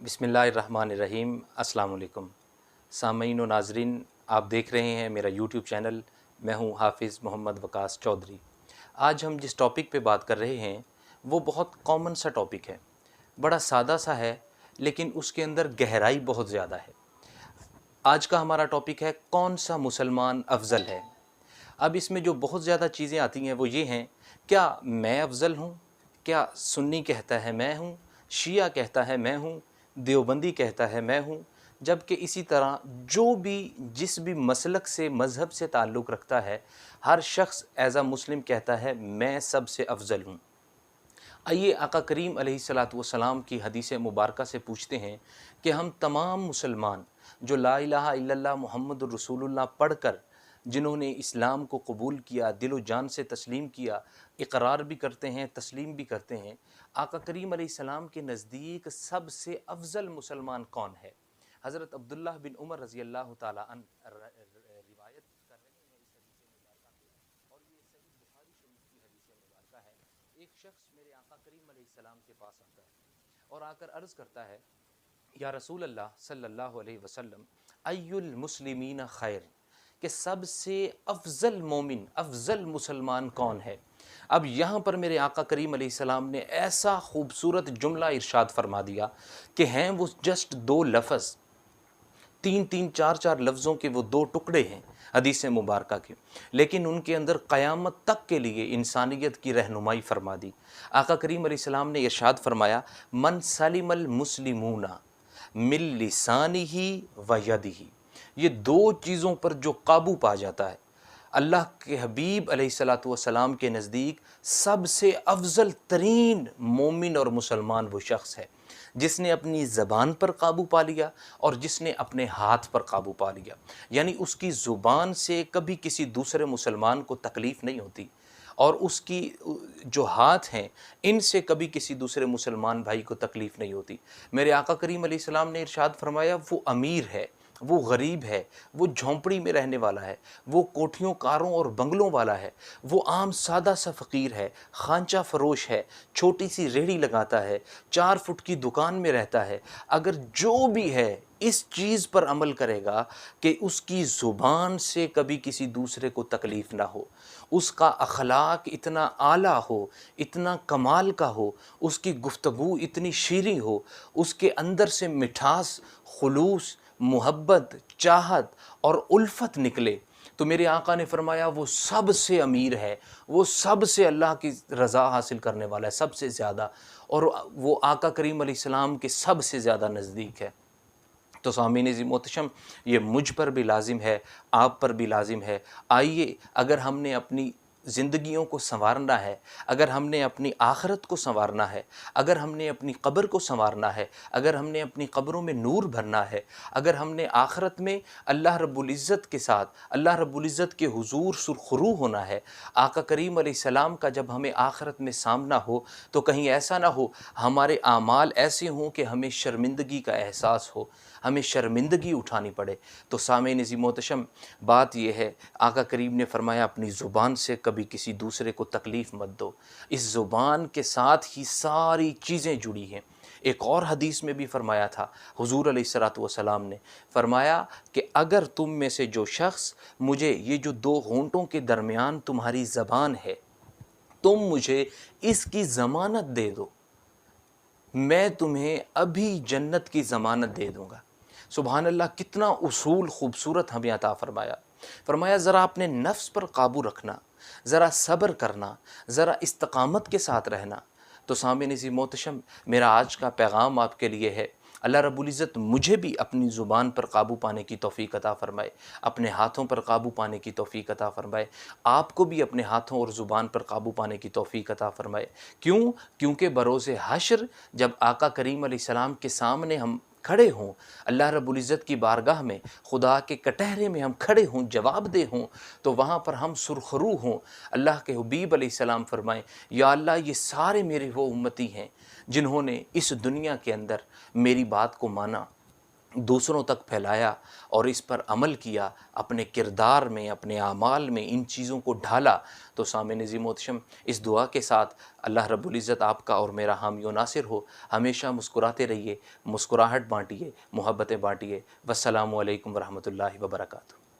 बिस्मिल्लाहिर्रहमानिर्रहीम। अस्सलाम वालेकुम सामईन व नाज़रीन, आप देख रहे हैं मेरा यूट्यूब चैनल। मैं हूं हाफिज़ मोहम्मद वकास चौधरी। आज हम जिस टॉपिक पे बात कर रहे हैं वो बहुत कॉमन सा टॉपिक है, बड़ा सादा सा है, लेकिन उसके अंदर गहराई बहुत ज़्यादा है। आज का हमारा टॉपिक है कौन सा मुसलमान अफजल है। अब इसमें जो बहुत ज़्यादा चीज़ें आती हैं वो ये हैं, क्या मैं अफजल हूँ, क्या सुन्नी कहता है मैं हूँ, शिया कहता है मैं हूँ, देवबंदी कहता है मैं हूँ। जबकि इसी तरह जो भी जिस भी मसलक से मज़हब से ताल्लुक़ रखता है, हर शख्स एज़ अ मुस्लिम कहता है मैं सबसे अफजल हूँ। आइए आका करीम अलैहिस्सलातु वस्सलाम की हदीस मुबारक से पूछते हैं कि हम तमाम मुसलमान जो ला इलाहा इल्लल्लाह मुहम्मदुर रसूलुल्लाह पढ़ कर जिन्होंने इस्लाम को कबूल किया, दिलो जान से तस्लीम किया, इकरार भी करते हैं, तस्लीम भी करते हैं, आका करीम अलैहिस्सलाम के नज़दीक सबसे अफजल मुसलमान कौन है? हज़रत अब्दुल्लाह बिन उमर रज़ी अल्लाह ताला रिवायत कर रहे हैं इस हदीस मुबारक को, और ये सही बुखारी शरीफ की हदीस मुबारक है। एक शख्स मेरे आका करीम अलैहिस्सलाम के पास आता है और आकर अर्ज़ करता है, या रसूल अल्लाह सल्लल्लाहु अलैहि वसल्लम, अय्युल मुस्लिमीन खैर, कि सबसे अफजल मोमिन, अफजल मुसलमान कौन है? अब यहाँ पर मेरे आका करीम अलैहिस्सलाम ने ऐसा खूबसूरत जुमला इरशाद फरमा दिया कि हैं वो जस्ट दो लफ्ज़, तीन तीन चार चार लफ्ज़ों के वो दो टुकड़े हैं हदीस मुबारक के, लेकिन उनके अंदर क़यामत तक के लिए इंसानियत की रहनुमाई फरमा दी। आका करीम अलैहिस्सलाम ने इरशाद फरमाया, मन सलिमल मुस्लिमूना मिल लिसानिही व यदिही। ये दो चीज़ों पर जो काबू पा जाता है, अल्लाह के हबीब अलैहिस्सलातु वस्सलाम के नज़दीक सबसे अफजल तरीन मोमिन और मुसलमान वो शख्स है जिसने अपनी ज़बान पर काबू पा लिया और जिसने अपने हाथ पर काबू पा लिया। यानी उसकी ज़ुबान से कभी किसी दूसरे मुसलमान को तकलीफ़ नहीं होती, और उसकी जो हाथ हैं इनसे कभी किसी दूसरे मुसलमान भाई को तकलीफ़ नहीं होती। मेरे आका करीम अलैहिस्सलाम ने इरशाद फरमाया, वो अमीर है, वो गरीब है, वो झोंपड़ी में रहने वाला है, वो कोठियों कारों और बंगलों वाला है, वो आम सादा सा फ़कीर है, खांचा फरोश है, छोटी सी रेहड़ी लगाता है, 4 फुट की दुकान में रहता है, अगर जो भी है इस चीज़ पर अमल करेगा कि उसकी ज़ुबान से कभी किसी दूसरे को तकलीफ़ ना हो, उसका अखलाक इतना आला हो, इतना कमाल का हो, उसकी गुफ्तगू इतनी शीरीं हो, उसके अंदर से मिठास, खुलूस, मोहब्बत, चाहत और उल्फत निकले, तो मेरे आका ने फरमाया वो सबसे अमीर है, वो सबसे अल्लाह की रज़ा हासिल करने वाला है, सबसे ज़्यादा, और वो आका करीम अलैहिस्सलाम के सबसे ज़्यादा नज़दीक है। तो सामीन ज़ी मोहतरम, ये मुझ पर भी लाजिम है, आप पर भी लाजिम है। आइए, अगर हमने अपनी ज़िंदगियों को संवारना है, अगर हमने अपनी आखिरत को संवारना है, अगर हमने अपनी कब्र को संवारना है, अगर हमने अपनी कब्रों में नूर भरना है, अगर हमने आखिरत में अल्लाह रब्बुल इज़्ज़त के साथ, अल्लाह रब्बुल इज़्ज़त के हुज़ूर सुरखरू होना है, आका करीम अलैहिस्सलाम का जब हमें आखिरत में सामना हो तो कहीं ऐसा ना हो हमारे आमाल ऐसे हों कि हमें शर्मिंदगी का एहसास हो, हमें शर्मिंदगी उठानी पड़े। तो सामीन ज़ी मोहतरम, बात यह है, आका करीम ने फरमाया अपनी ज़ुबान से कभी किसी दूसरे को तकलीफ़ मत दो। इस ज़ुबान के साथ ही सारी चीज़ें जुड़ी हैं। एक और हदीस में भी फरमाया था, हुज़ूर अलैहिस्सलातु वस्सलाम ने फरमाया कि अगर तुम में से जो शख्स मुझे, ये जो दो होंठों के दरमियान तुम्हारी ज़बान है, तुम मुझे इसकी ज़मानत दे दो, मैं तुम्हें अभी जन्नत की ज़मानत दे दूँगा। सुबहान अल्लाह, कितना उसूल ख़ूबसूरत हमें अता फ़रमाया। फ़रमाया ज़रा अपने नफ्स पर काबू रखना, ज़रा सब्र करना, ज़रा इस्तक़ामत के साथ रहना। तो सामीन ज़ी मोहतरम, मेरा आज का पैगाम आपके लिए है, अल्लाह रब्बुल इज़्ज़त मुझे भी अपनी ज़ुबान पर काबू पाने की तौफ़ीक़ अता फ़रमाए, अपने हाथों पर काबू पाने की तौफ़ीक़ अता फ़रमाए, आपको भी अपने हाथों और ज़ुबान पर काबू पाने की तौफ़ीक़ अता फ़रमाए। क्यों? क्योंकि बरोज़े हश्र जब आका करीम अलैहिस्सलाम के सामने हम खड़े हों, अल्लाह रब्बुल इज़्ज़त की बारगाह में, खुदा के कटहरे में हम खड़े हों, जवाब दे हों, तो वहाँ पर हम सुरखरू हों। अल्लाह के हबीब अलैहिस्सलाम फ़रमाएँ, या अल्लाह, ये सारे मेरे वो उम्मती हैं जिन्होंने इस दुनिया के अंदर मेरी बात को माना, دوسروں تک پھیلایا اور اس پر عمل کیا، اپنے کردار میں، اپنے اعمال میں ان چیزوں کو ڈھالا، تو سامعین عظیم و محتشم اس دعا کے ساتھ اللہ رب العزت آپ کا اور میرا حامی و ناصر ہو۔ ہمیشہ مسکراتے رہیے، مسکراہٹ بانٹیے، محبتیں بانٹیے۔ والسلام علیکم ورحمۃ اللہ وبرکاتہ۔